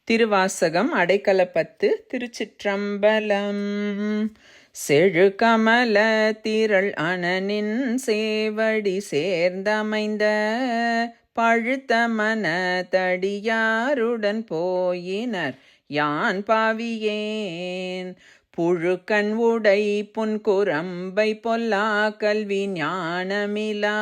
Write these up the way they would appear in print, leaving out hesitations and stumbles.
திருவாசகம் அடைக்கலப்பத்து. திருச்சிற்றம்பலம். செழுகமல திரள் அணனின் சேவடி சேர்ந்தமைந்த பழுத்த மன தடியாருடன் போயினர் யான் பாவியேன். புழுக்கண் உடை புன்குரம்பை பொல்லா கல்வி ஞானமிலா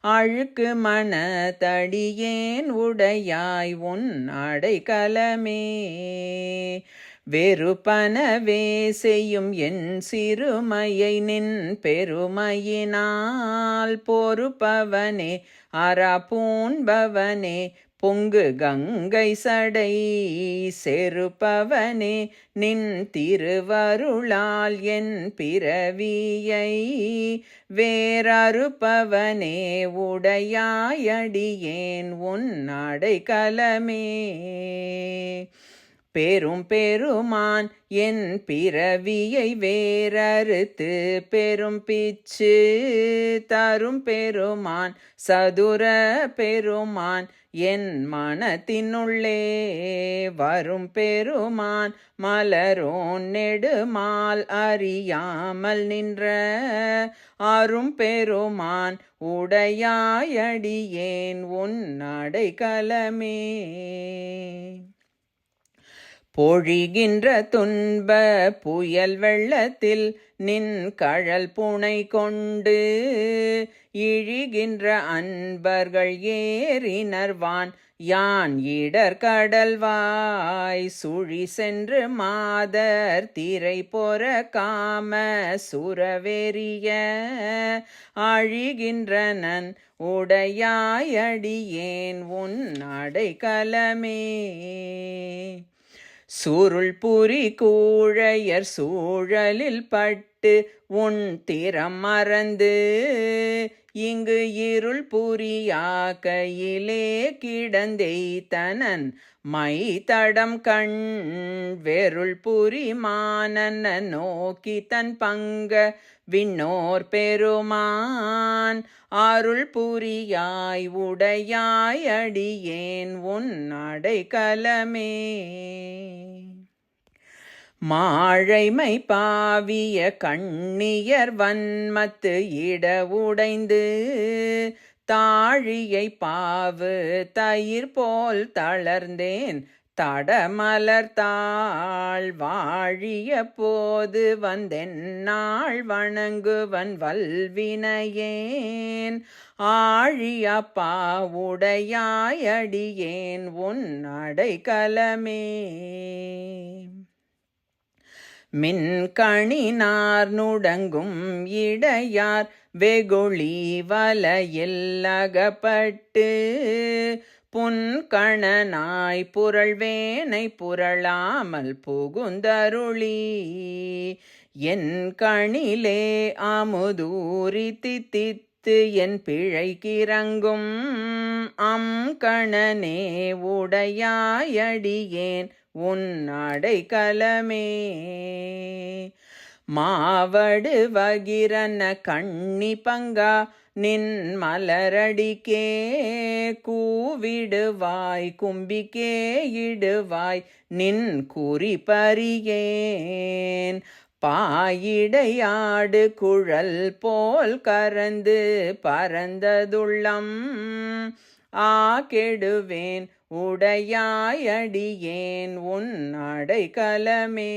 அழுக்கு மன தடியேன் உடையாய் உன் அடைக்கலமே. வெறுப்பனவே செய்யும் என் சிறுமையை நின் பெருமையினால் பொறுப்பவனே அறா பூண்பவனே பொங்கு கங்கை சடை செருப்பவனே நின் திருவருளால் என் பிறவியை வேறறுப்பவனே உடையாயடியேன் உன் அடைக்கலமே. பெரும் பெருமான் என் பிறவியை வேறறுத்து பெரும் பிச்சு தரும் பெருமான் சதுர பெருமான் என் மனத்தினுள்ளே வரும் பெருமான் மலரோன் நெடுமால் அறியாமல் நின்ற அரும் பெருமான் உடையாயடியேன் உன் அடைக்கலமே. பொழிகின்ற துன்ப புயல் வெள்ளத்தில் நின் கழல் புனை கொண்டு இழிகின்ற அன்பர்கள் ஏறினர்வான் யான் இடர்கடல்வாய் சுழி சென்று மாதர் திரை பொற காம சுரவெறிய அழிகின்றனன் உடையாயடியேன் உன் அடைக்கலமே. சுருள் புரி கூழையர் சூழலில் பட்டு உன் திறம் மறந்து இங்கு இருள் புரியாக்கையிலே கிடந்தெய்தனன் மை தடம் கண் வெருள் புரி மானன நோக்கி தன் பங்க விண்ணோர் பெருமான் அருள் புரியாய் உடையாய் அடியேன் உன் அடைக்கலமே. மாழைமை பாவிய கண்ணியர் வன்மத்து இட உடைந்து தாழியை பாவு தயிர் போல் தளர்ந்தேன் தடமலர்த்தாள் வாழிய போது வந்தென்னாள் வணங்குவன் வல்வினையேன் ஆழியப்பா உடையாயடியேன் உன் அடைக்கலமே. மின்கணினார் நுடங்கும் இடையார் வெகுளி வலையில் அகப்பட்டு புன்கணனாய் புரள்வேனை புரளாமல் புகுந்தருளி என் கணிலே அமுதூரி தித்தித்து என் பிழைக்கிறங்கும் அம்கணனே உடையாயடியேன் உன் அடைக்கலமே. மாவடு வகிரன கண்ணி பங்கா நின் மலரடிக்கே கூவிடுவாய் கும்பிக்கே இடுவாய் நின் குறிப்பறியேன் பாயிடையாடு குழல் போல் கரந்து பரந்ததுள்ளம் கெடுவேன் உடையாயடியேன் உன் அடைக்கலமே.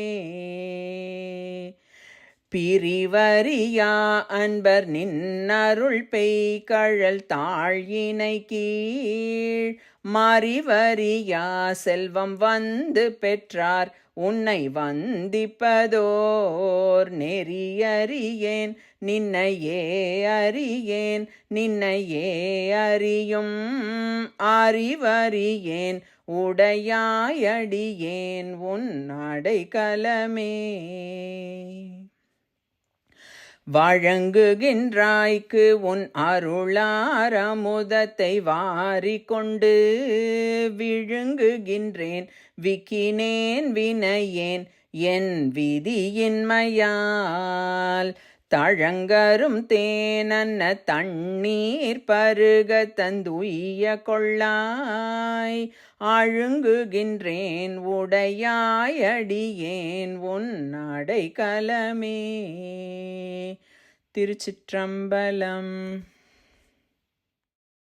பிரிவரியா அன்பர் நின்னருள் பெய் கழல் தாழினை கீழ் மறிவரியா செல்வம் வந்து பெற்றார் உன்னை வந்திப்பதோர் நெறியறியேன் நின்னையே அறியேன் நின்னையே அறியும் அறிவறியேன் உடையாயடியேன் உன் அடைக்கலமே. வழங்குகின்றாய்க்கு உன் அருளாரமுதத்தை வாரிக்கொண்டு விழுங்குகின்றேன் விக்கினேன் வினையேன் என் விதியின்மையால் தழங்கரும் தேனன்ன தண்ணீர் பருக தந்துய்ய கொள்ளாய். ஆழுங்குகின்றேன் உடையாயடியேன் உன் அடைக்கலமே. திருச்சிற்றம்பலம்.